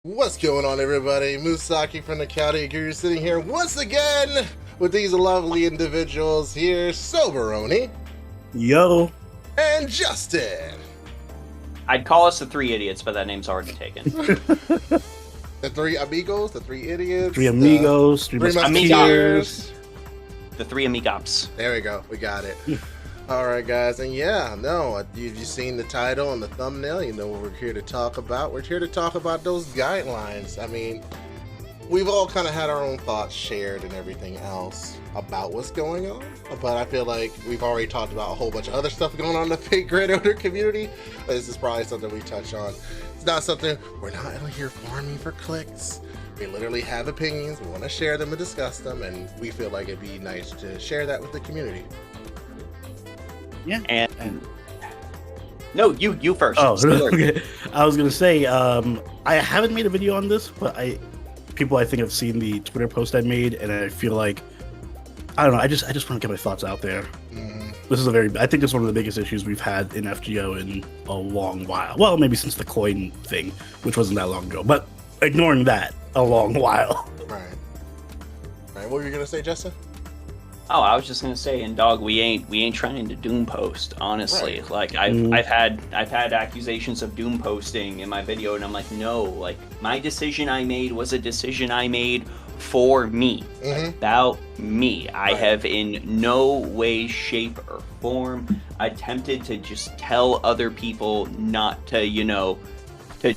What's going on, everybody? Musaki from the Chaldea Guru sitting here once again with these lovely individuals here, Soberoni Yo. and Justin. I'd call us the Three Idiots, but that name's already taken. The three amigos, the three idiots, Three amigos, three musketeers. The Three Amigops. There we go, we got it. All right, guys, and yeah, no, you've seen the title and the thumbnail. You know what we're here to talk about. We're here to talk about those guidelines. I mean, we've all kind of had our own thoughts shared and everything else about what's going on, but I feel like we've already talked about a whole bunch of other stuff going on in the fake Grand Owner community. This is probably something we touch on. It's not something, we're not here farming for clicks. We literally have opinions. We want to share them and discuss them, and we feel like it'd be nice to share that with the community. Yeah. And no, you first. Oh, okay. I was gonna say, I haven't made a video on this, but people I think have seen the Twitter post I made, and I feel like I don't know. I just want to get my thoughts out there. This is I think this is one of the biggest issues we've had in FGO in a long while. Well, maybe since the coin thing, which wasn't that long ago, but ignoring that, a long while. Right. What were you gonna say, Justin? Oh, I was just gonna say, and dog, we ain't trying to doom post. Honestly, Right. like I've had accusations of doom posting in my video, and I'm like, no, like my decision I made was a decision I made for me, about me. I have in no way, shape, or form attempted to just tell other people not to, to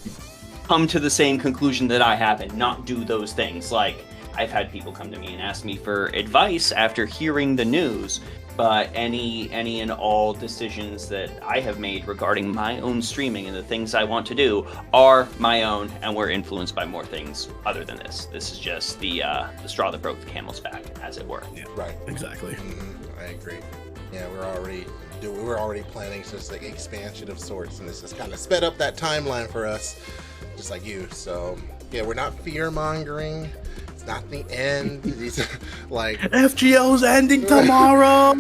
come to the same conclusion that I have and not do those things. Like, I've had people come to me and ask me for advice after hearing the news, but any and all decisions that I have made regarding my own streaming and the things I want to do are my own, and were influenced by more things other than this. This is just the straw that broke the camel's back, as it were. Yeah, Right. Exactly. I agree. Yeah, we're already planning just like expansion of sorts, and this has kind of sped up that timeline for us, just like you. So yeah, we're not fear mongering. It's not the end. These like FGO's ending tomorrow.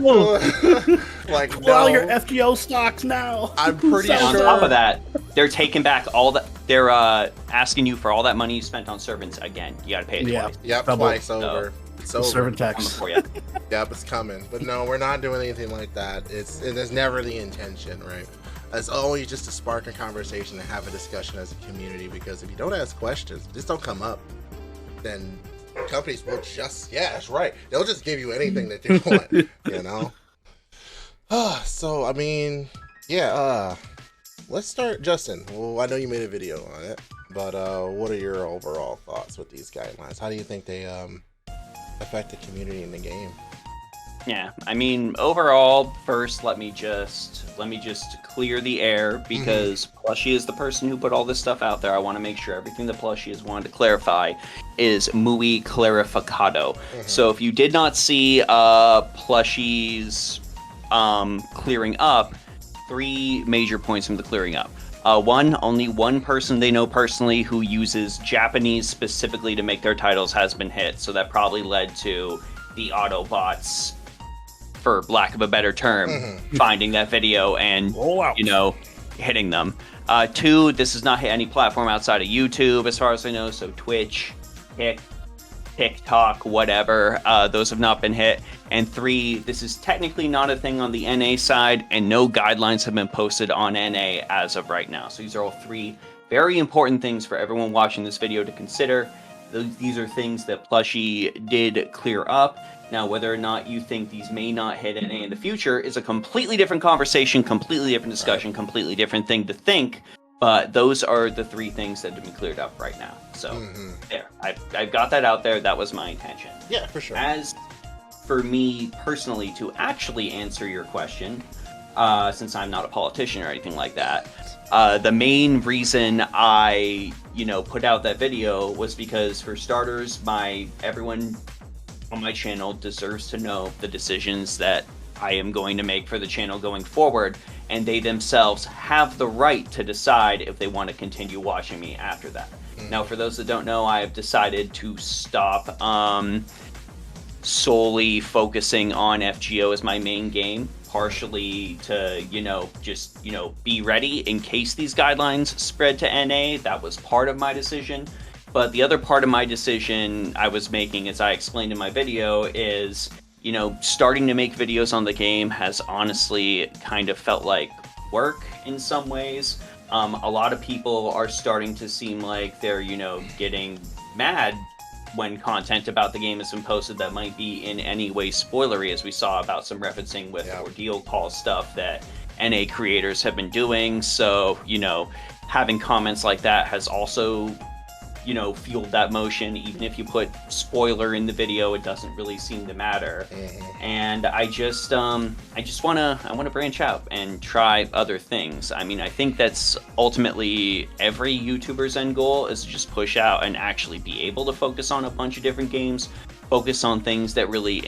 like Well, no. your FGO stocks now. I'm pretty And sure. on top of that, they're taking back all that. They're asking you for all that money you spent on servants again. You got to pay it twice. Yep, Double. twice over. It's over. Servant Coming tax. for you. Yep, it's coming. But no, we're not doing anything like that. There's never the intention, right? It's always just to spark a conversation and have a discussion as a community, because if you don't ask questions, just don't come up, then companies will just, yeah, that's right. They'll just give you anything that they want, you know? So, I mean, yeah, let's start. Justin, well, I know you made a video on it, but what are your overall thoughts with these guidelines? How do you think they affect the community in the game? Yeah, I mean, overall, first, let me just clear the air, because Plushie is the person who put all this stuff out there. I want to make sure everything that Plushie has wanted to clarify is muy clarificado. So if you did not see Plushie's clearing up, 3 major points from the clearing up. One, only one person they know personally who uses Japanese specifically to make their titles has been hit, so that probably led to the Autobots, for lack of a better term, finding that video and, hitting them. 2, this does not hit any platform outside of YouTube, as far as I know, so Twitch, TikTok, whatever, those have not been hit. And 3, this is technically not a thing on the NA side, and no guidelines have been posted on NA as of right now. So these are all 3 very important things for everyone watching this video to consider. These are things that Plushie did clear up. Now, whether or not you think these may not hit NA in the future is a completely different conversation, completely different discussion, completely different thing to think. But those are the 3 things that have been cleared up right now. So there, I've got that out there. That was my intention. Yeah, for sure. As for me personally, to actually answer your question, since I'm not a politician or anything like that, the main reason I, put out that video was because, for starters, everyone on my channel deserves to know the decisions that I am going to make for the channel going forward, and they themselves have the right to decide if they want to continue watching me after that. Now, for those that don't know, I have decided to stop solely focusing on FGO as my main game, partially to, just, be ready in case these guidelines spread to NA. That was part of my decision. But the other part of my decision I was making, as I explained in my video, is, starting to make videos on the game has honestly kind of felt like work in some ways. A lot of people are starting to seem like they're, getting mad when content about the game has been posted that might be in any way spoilery, as we saw about some referencing with ordeal call stuff that NA creators have been doing. So, having comments like that has also, fueled that motion. Even if you put spoiler in the video, it doesn't really seem to matter. And I want to branch out and try other things. I mean, I think that's ultimately every YouTuber's end goal, is to just push out and actually be able to focus on a bunch of different games, focus on things that really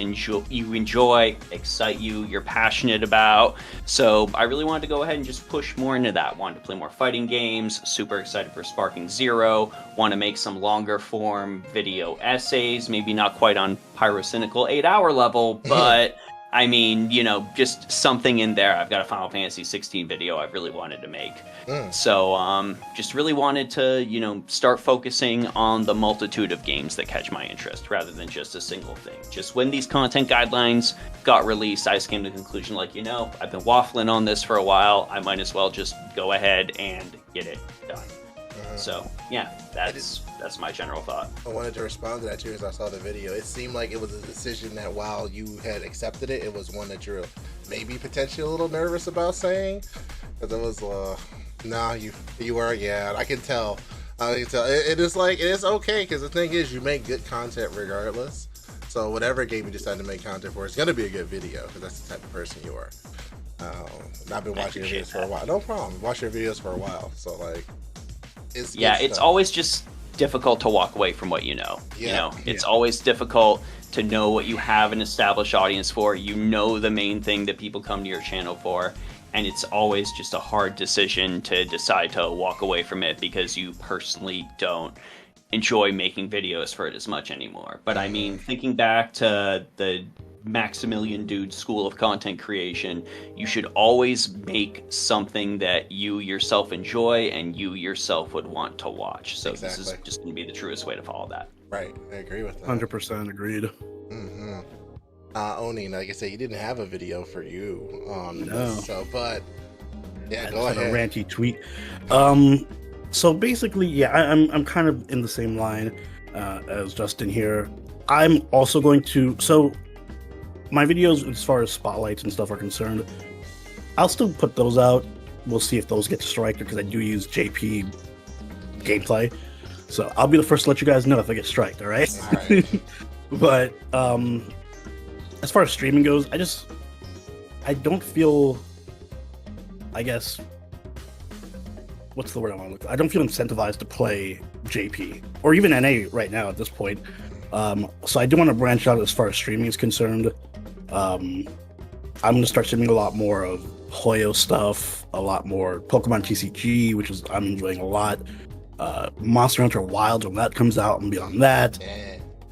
you enjoy, excite you, you're passionate about. So I really wanted to go ahead and just push more into that. Wanted to play more fighting games, super excited for Sparking Zero, want to make some longer form video essays, maybe not quite on Pyrocynical 8-hour level, but I mean, just something in there. I've got a Final Fantasy 16 video I really wanted to make. So just really wanted to, start focusing on the multitude of games that catch my interest rather than just a single thing. Just when these content guidelines got released, I just came to the conclusion, like, I've been waffling on this for a while. I might as well just go ahead and get it done. So yeah, that's my general thought. I wanted to respond to that too as I saw the video. It seemed like it was a decision that while you had accepted it, it was one that you're maybe potentially a little nervous about saying. Because it was, you were, yeah, I can tell. It is like, it is okay, because the thing is, you make good content regardless. So whatever game you decide to make content for, it's going to be a good video, because that's the type of person you are. I've been watching your videos for a while. No problem. Watch your videos for a while. So like, it's always just difficult to walk away from what you know. It's always difficult to know what you have an established audience for. The main thing that people come to your channel for, and it's always just a hard decision to decide to walk away from it because you personally don't enjoy making videos for it as much anymore. But I mean, thinking back to the Maximilian Dude school of content creation, you should always make something that you yourself enjoy and you yourself would want to watch. So This is just going to be the truest way to follow that. Right, I agree with that. 100% agreed. Oni, like I said, he didn't have a video for you on this, so, but yeah, go ahead. A ranty tweet. So basically, I'm kind of in the same line as Justin here. I'm also going to, so my videos, as far as spotlights and stuff are concerned, I'll still put those out. We'll see if those get striked, because I do use JP gameplay. So I'll be the first to let you guys know if I get striked, all right? But as far as streaming goes, I don't feel, I guess, what's the word I want to look for? I don't feel incentivized to play JP, or even NA right now at this point. So I do want to branch out as far as streaming is concerned. I'm going to start streaming a lot more of Hoyo stuff, a lot more Pokemon TCG, which is I'm enjoying a lot. Monster Hunter Wilds, when that comes out, and beyond that.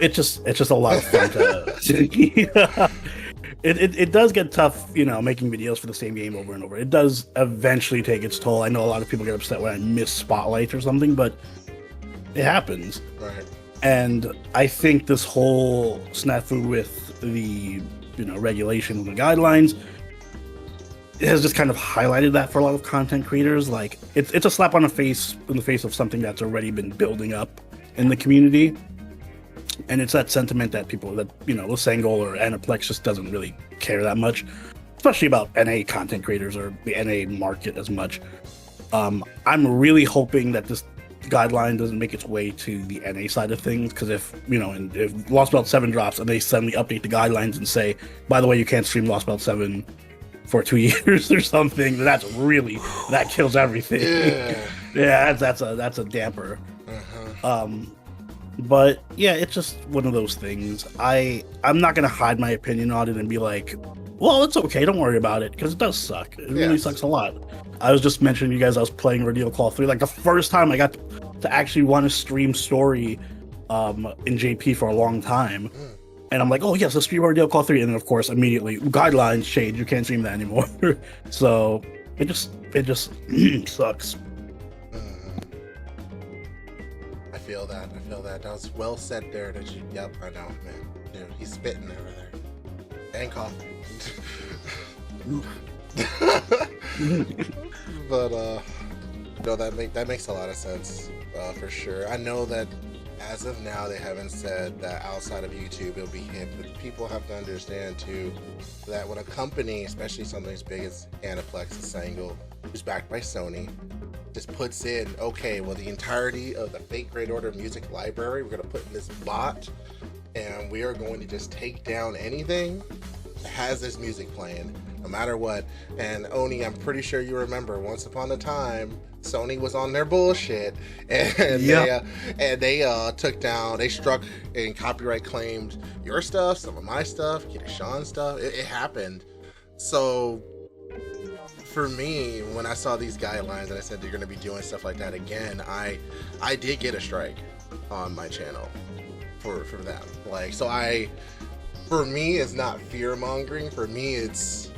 It's just a lot of fun to it does get tough, making videos for the same game over and over. It does eventually take its toll. I know a lot of people get upset when I miss spotlights or something, but it happens. Right. And I think this whole snafu with the regulation and the guidelines, it has just kind of highlighted that for a lot of content creators. Like it's a slap in the face of something that's already been building up in the community. And it's that sentiment that people that, Lasangol or Aniplex just doesn't really care that much, especially about NA content creators or the NA market as much. I'm really hoping that this guideline doesn't make its way to the NA side of things, because if Lost Belt 7 drops and they suddenly update the guidelines and say, by the way, you can't stream Lost Belt 7 for 2 years or something, that kills everything. Yeah, that's a damper. But yeah, it's just one of those things. I'm not gonna hide my opinion on it and be like, well, it's okay, don't worry about it, because it does suck. It really sucks a lot. I was just mentioning to you guys I was playing Ordeal Call 3, like the first time I got to actually want to stream story in JP for a long time. And I'm like, oh yes, let's stream Ordeal Call 3, and then of course immediately guidelines change. You can't stream that anymore. So it just sucks. I feel that. That was well said there. That you. Yep, I know, man. Dude, he's spitting over there. And coffee. But no, that makes a lot of sense for sure. I know that as of now they haven't said that outside of YouTube it'll be hit, but people have to understand too that when a company, especially something as big as Aniplex, Sangle, who's backed by Sony, just puts in, okay, well, the entirety of the Fate Great Order music library we're going to put in this bot, and we are going to just take down anything that has this music playing no matter what. And Oni, I'm pretty sure you remember, once upon a time Sony was on their bullshit, and they took down, they struck and copyright claimed your stuff, some of my stuff, Kid Sean's stuff. It happened. So for me, when I saw these guidelines and I said they're going to be doing stuff like that again, I did get a strike on my channel for them. Like, so for me, it's not fear mongering. For me, it's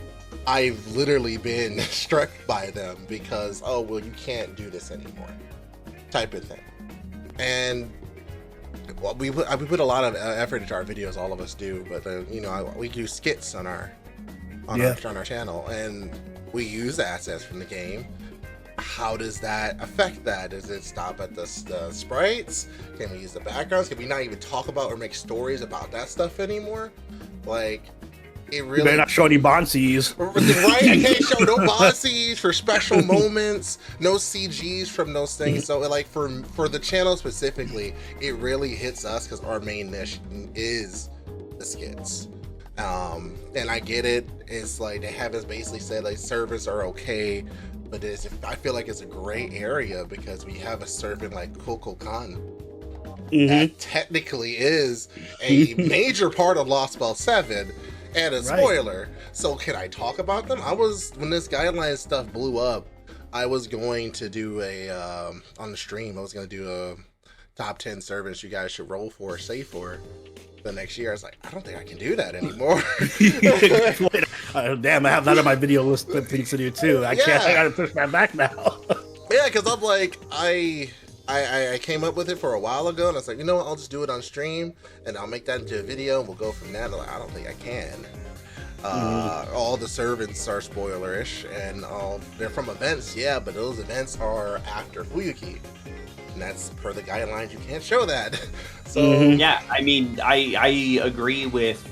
I've literally been struck by them because, oh, well, you can't do this anymore, type of thing. And well, we put a lot of effort into our videos, all of us do, but we do skits on our channel, and we use assets from the game. How does that affect that? Does it stop at the sprites? Can we use the backgrounds? Can we not even talk about or make stories about that stuff anymore? Like, it really... You better not show any bonsies. Right? I can't show no bonsies for special moments, no CGs from those things. So, like, for the channel specifically, it really hits us because our main niche is the skits. And I get it. It's like they haven't basically said like servers are okay, but I feel like it's a gray area because we have a servant like Kukulkan that technically is a major part of Lost Spell 7 and a spoiler. So can I talk about them? When this guideline stuff blew up, I was going to do on the stream, I was going to do a top 10 servants you guys should roll for or save for the next year. I was like, I don't think I can do that anymore. Damn, I have that on my video list of things to do too. I gotta push that back now. Yeah, because I'm like, I came up with it for a while ago, and I was like, you know what, I'll just do it on stream, and I'll make that into a video, and we'll go from there. Like, I don't think I can. All the servants are spoilerish, and they're from events, yeah, but those events are after Fuyuki. And that's per the guidelines, you can't show that. So yeah, I mean, I agree with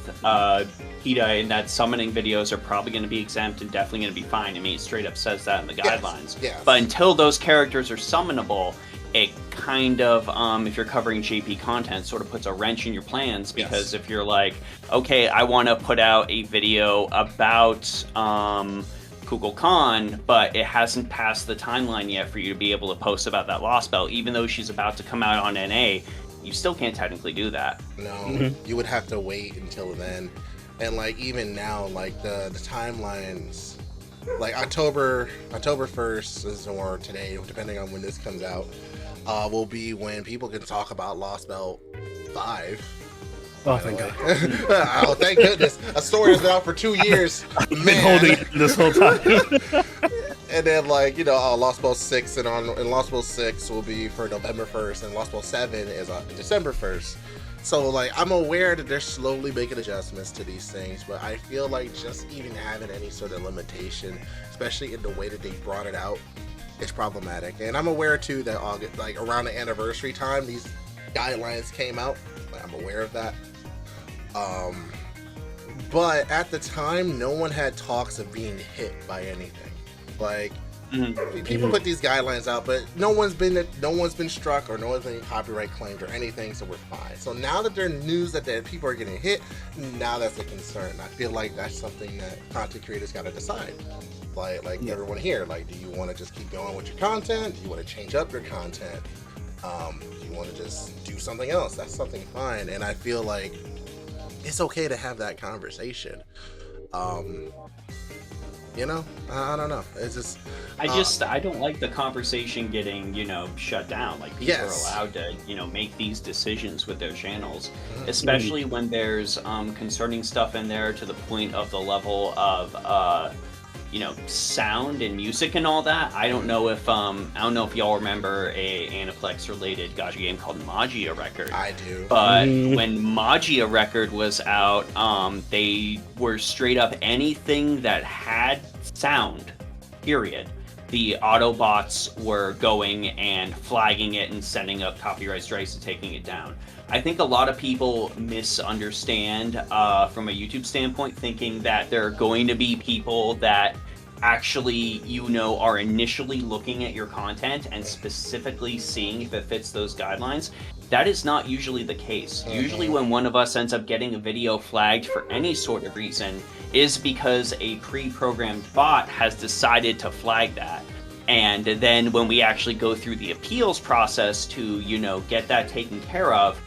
PETA in that summoning videos are probably going to be exempt and definitely going to be fine. I mean, it straight up says that in the guidelines. Yes. But until those characters are summonable, it kind of, if you're covering JP content, sort of puts a wrench in your plans, because if you're like, okay, I want to put out a video about Kukulkan, but it hasn't passed the timeline yet for you to be able to post about that Lost Spell, even though she's about to come out on NA, you still can't technically do that. No, you would have to wait until then. And like even now, like the timelines, like October 1st is, or today, depending on when this comes out, will be when people can talk about Lost Spell 5. Oh, thank God. Oh, thank goodness. A story has been out for 2 years. I've been holding it this whole time. And then, like, Lost Spell 6 and Lost Spell 6 will be for November 1st, and Lost Spell 7 is on December 1st. So, like, I'm aware that they're slowly making adjustments to these things, but I feel like just even having any sort of limitation, especially in the way that they brought it out, is problematic. And I'm aware, too, that August, like, around the anniversary time, these guidelines came out. Like, I'm aware of that. But at the time, no one had talks of being hit by anything. Like, people put these guidelines out, but no one's been struck, or no one's been copyright claimed or anything, so we're fine. So now that there's news that people are getting hit, now that's a concern. I feel like that's something that content creators got to decide. Like everyone here, like, do you want to just keep going with your content? Do you want to change up your content? Do you want to just do something else? That's something fine. And I feel like it's okay to have that conversation. You know, I don't know. It's just I don't like the conversation getting, shut down. Like, people are allowed to, make these decisions with their channels, especially when there's concerning stuff in there to the point of the level of sound and music and all that. I don't know if y'all remember a Aniplex related gacha game called Magia Record. I do. But when Magia Record was out, they were straight up anything that had sound, period. The Autobots were going and flagging it and sending up copyright strikes and taking it down. I think a lot of people misunderstand from a YouTube standpoint, thinking that there are going to be people that actually, are initially looking at your content and specifically seeing if it fits those guidelines. That is not usually the case. Usually when one of us ends up getting a video flagged for any sort of reason is because a pre-programmed bot has decided to flag that. And then when we actually go through the appeals process to, get that taken care of,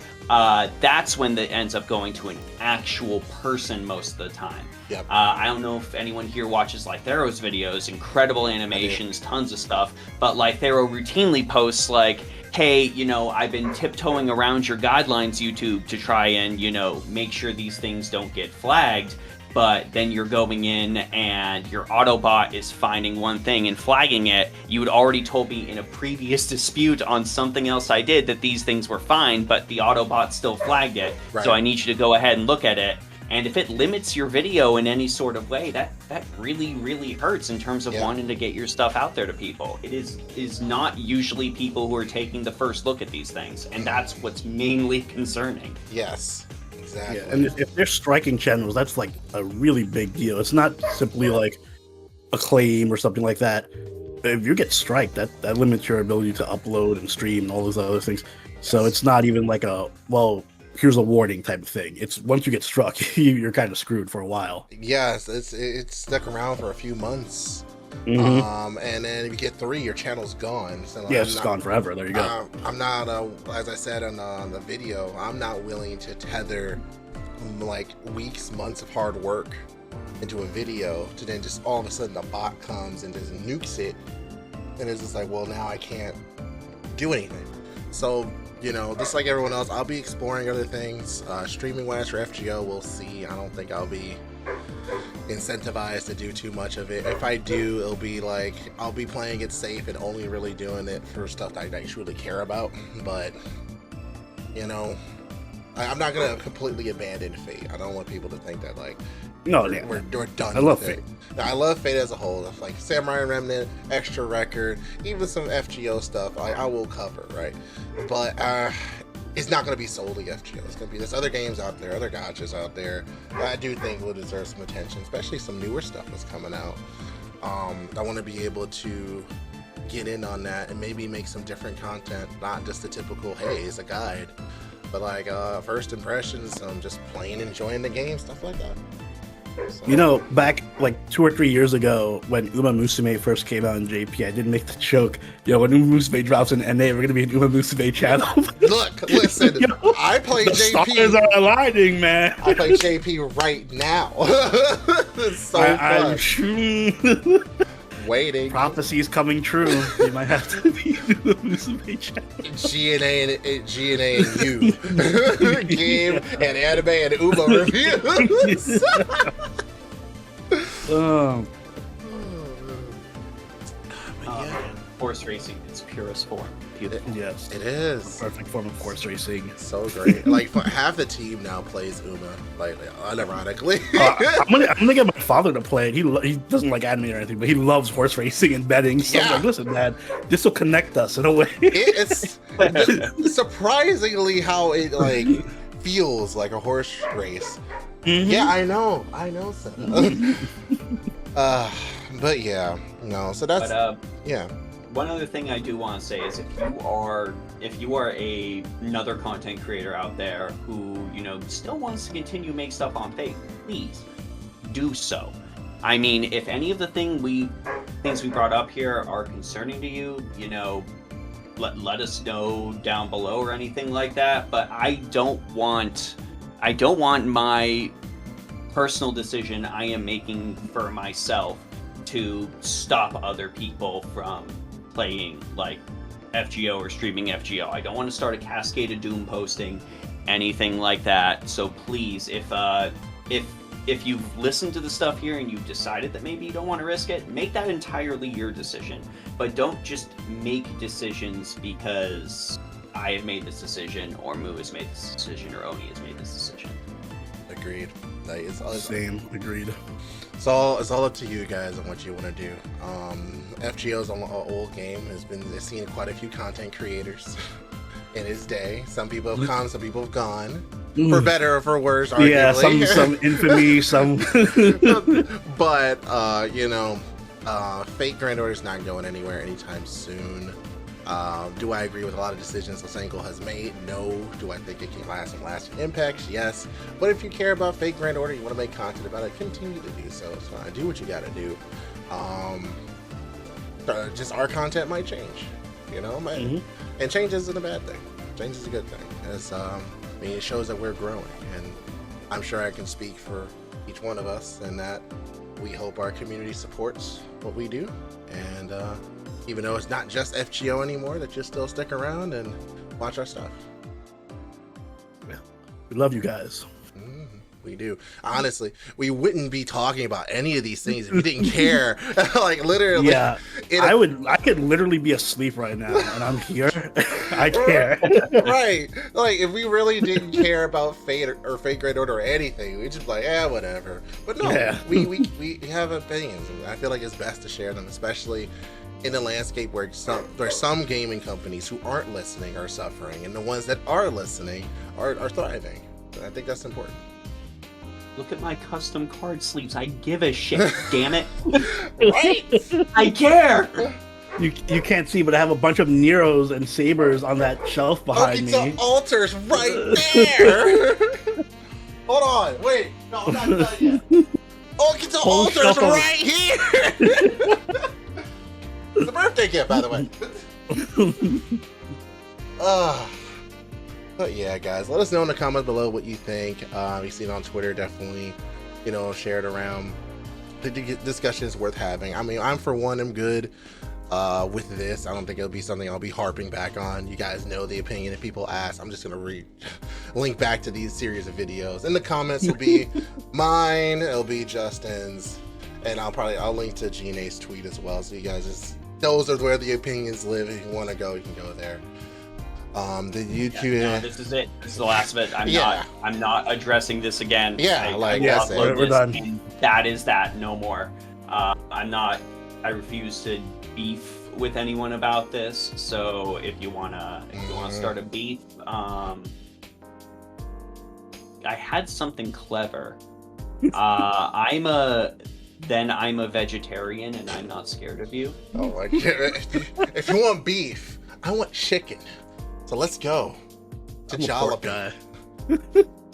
that's when that ends up going to an actual person most of the time. Yep. I don't know if anyone here watches Lythero's videos, incredible animations, tons of stuff, but Lythero routinely posts like, hey, I've been tiptoeing around your guidelines, YouTube, to try and, make sure these things don't get flagged. But then you're going in and your Autobot is finding one thing and flagging it. You had already told me in a previous dispute on something else I did that these things were fine, but the Autobot still flagged it. Right. So I need you to go ahead and look at it. And if it limits your video in any sort of way, that really, really hurts in terms of wanting to get your stuff out there to people. It is not usually people who are taking the first look at these things, and that's what's mainly concerning. Yes, exactly. Yeah, and if they're striking channels, that's like a really big deal. It's not simply like a claim or something like that. If you get striked, that limits your ability to upload and stream and all those other things. So it's not even like here's a warning type of thing. It's once you get struck, you're kind of screwed for a while. Yes, it's stuck around for a few months. And then if you get 3, your channel's gone. So it's gone forever. There you go. I'm not, as I said on the video, I'm not willing to tether like weeks, months of hard work into a video to then just all of a sudden the bot comes and just nukes it, and it's just like, well, now I can't do anything. So just like everyone else, I'll be exploring other things. Streaming wise for FGO, we'll see. I don't think I'll be incentivized to do too much of it. If I do, it'll be like I'll be playing it safe and only really doing it for stuff that I truly care about. But I'm not gonna completely abandon Fate. I don't want people to think that we're done. I love Fate. I love Fate as a whole. Like Samurai Remnant, Extra Record, even some FGO stuff, I will cover, right? But it's not going to be solely FGO. It's going to be there's other games out there, other gachas out there that I do think will deserve some attention, especially some newer stuff that's coming out. I want to be able to get in on that and maybe make some different content, not just the typical, hey, it's a guide, but like first impressions, just plain enjoying the game, stuff like that. So. Back like 2 or 3 years ago when Uma Musume first came out in JP, I did make the joke, when Uma Musume drops in NA, we're going to be an Uma Musume channel. Look, listen, I play the JP. Stars are aligning, man. I play JP right now. It's so fun. Waiting. Prophecies coming true. You might have to be Uma Musume channel. GNA and you. Game and anime and Uma reviews. Horse racing in its purest form. Beautiful. Yes, it is. Perfect form of horse racing. So great. Like half the team now plays Uma, like unironically. I'm gonna get my father to play it. He doesn't like anime or anything, but he loves horse racing and betting. So I'm like, listen, Dad, this will connect us in a way. It's surprisingly how it feels like a horse race. Mm-hmm. Yeah, I know, so. But yeah, no. So that's yeah. One other thing I do want to say is if you are another content creator out there who still wants to continue to make stuff on Fate, please do so. I mean, if any of the things we brought up here are concerning to you, let us know down below or anything like that. But I don't want my personal decision I am making for myself to stop other people from playing like FGO or streaming FGO. I don't want to start a cascade of doom posting, anything like that. So please, if you've listened to the stuff here and you've decided that maybe you don't want to risk it, make that entirely your decision. But don't just make decisions because I have made this decision, or Moo has made this decision, or Oni has made this decision. Agreed. Like, it's all Same. Agreed. It's all up to you guys on what you want to do. FGO's an old game. It's seen quite a few content creators in its day. Some people have come, some people have gone. For better or for worse, arguably. Yeah, some infamy, some. But Fate Grand Order is not going anywhere anytime soon. Do I agree with a lot of decisions Losenko has made? No. Do I think it can last some lasting impacts? Yes. But if you care about Fate Grand Order, you want to make content about it, continue to do so. It's fine. Do what you got to do. Just our content might change, and change isn't a bad thing. Change is a good thing. It shows that we're growing, and I'm sure I can speak for each one of us, and that we hope our community supports what we do, and even though it's not just FGO anymore, that you still stick around and watch our stuff. Yeah. We love you guys. We do. Honestly, we wouldn't be talking about any of these things if we didn't care. Like, literally. Yeah. I could literally be asleep right now, and I'm here. I care. Right. Like, if we really didn't care about Fate or Fate Grand Order or anything, we'd just be like, whatever. But no, we have opinions, and I feel like it's best to share them, especially in a landscape where there's some gaming companies who aren't listening are suffering, and the ones that are listening are thriving. And I think that's important. Look at my custom card sleeves. I give a shit, damn it. Right? I care. You can't see, but I have a bunch of Neros and Sabers on that shelf behind me. The altar's right there. Hold on, wait. No, I'm not done yet. The altar's right here. It's a birthday gift, by the way. But yeah, guys, let us know in the comments below what you think. You see it on Twitter, definitely, share it around. The discussion is worth having. I'm for one, am good with this. I don't think it'll be something I'll be harping back on. You guys know the opinion. If people ask, I'm just gonna link back to these series of videos. In the comments will be mine. It'll be Justin's, and I'll link to Gina's tweet as well. So you guys those are where the opinions live. If you want to go, you can go there. The YouTube. No, this is it. This is the last of it. I'm not addressing this again. Yeah, we're done. And that is that. No more. I refuse to beef with anyone about this. So if you wanna start a beef, I had something clever. I'm a vegetarian and I'm not scared of you. Oh my god! If you want beef, I want chicken. So let's go to Chaldea.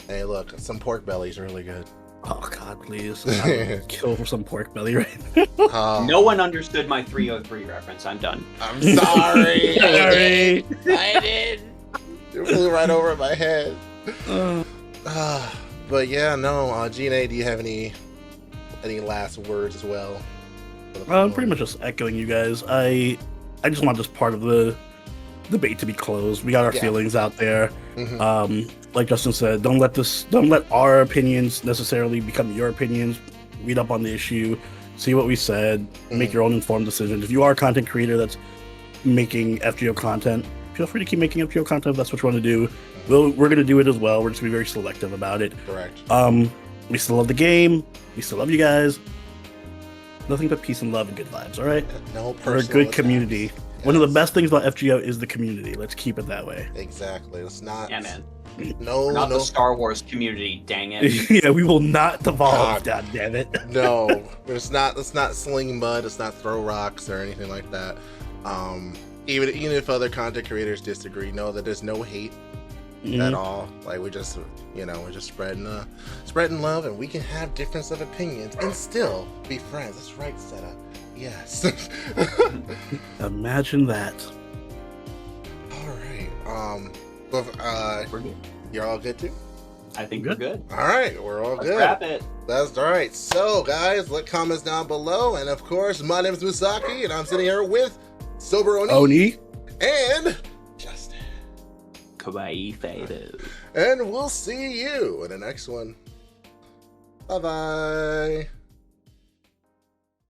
Hey, look, some pork belly is really good. Oh God, please! I would kill for some pork belly right now. No one understood my 303 reference. I'm done. I'm sorry. Sorry. I did. It flew right over my head. But yeah, no. Gina, do you have any last words as well? I'm pretty much just echoing you guys. I just want this part of the debate to be closed. We got our feelings out there. Like Justin said, don't let our opinions necessarily become your opinions. Read up on the issue, see what we said, make your own informed decisions. If you are a content creator that's making FGO content, feel free to keep making FGO content if that's what you want to do. We're going to do it as well. We're just going to be very selective about it. Correct. We still love the game. We still love you guys. Nothing but peace and love and good vibes, all right? No personal We're a good attacks. Community. Yes. One of the best things about FGO is the community. Let's keep it that way. Exactly. Let's not. Yeah, man. No, not the Star Wars community. Dang it. Yeah, we will not devolve. God damn it. No, let's not sling mud. Let's not throw rocks or anything like that. Even if other content creators disagree, know that there's no hate at all. Like we're just spreading love, and we can have difference of opinions and still be friends. That's right, Seta. Yes. Imagine that. All right. You're all good too? I think we're good. All right, we're all Let's good. wrap it. That's all right. So, guys, let comments down below. And of course, my name is Musaki, and I'm sitting here with Sober Oni. And Justin. Kawaii Fado. And we'll see you in the next one. Bye-bye.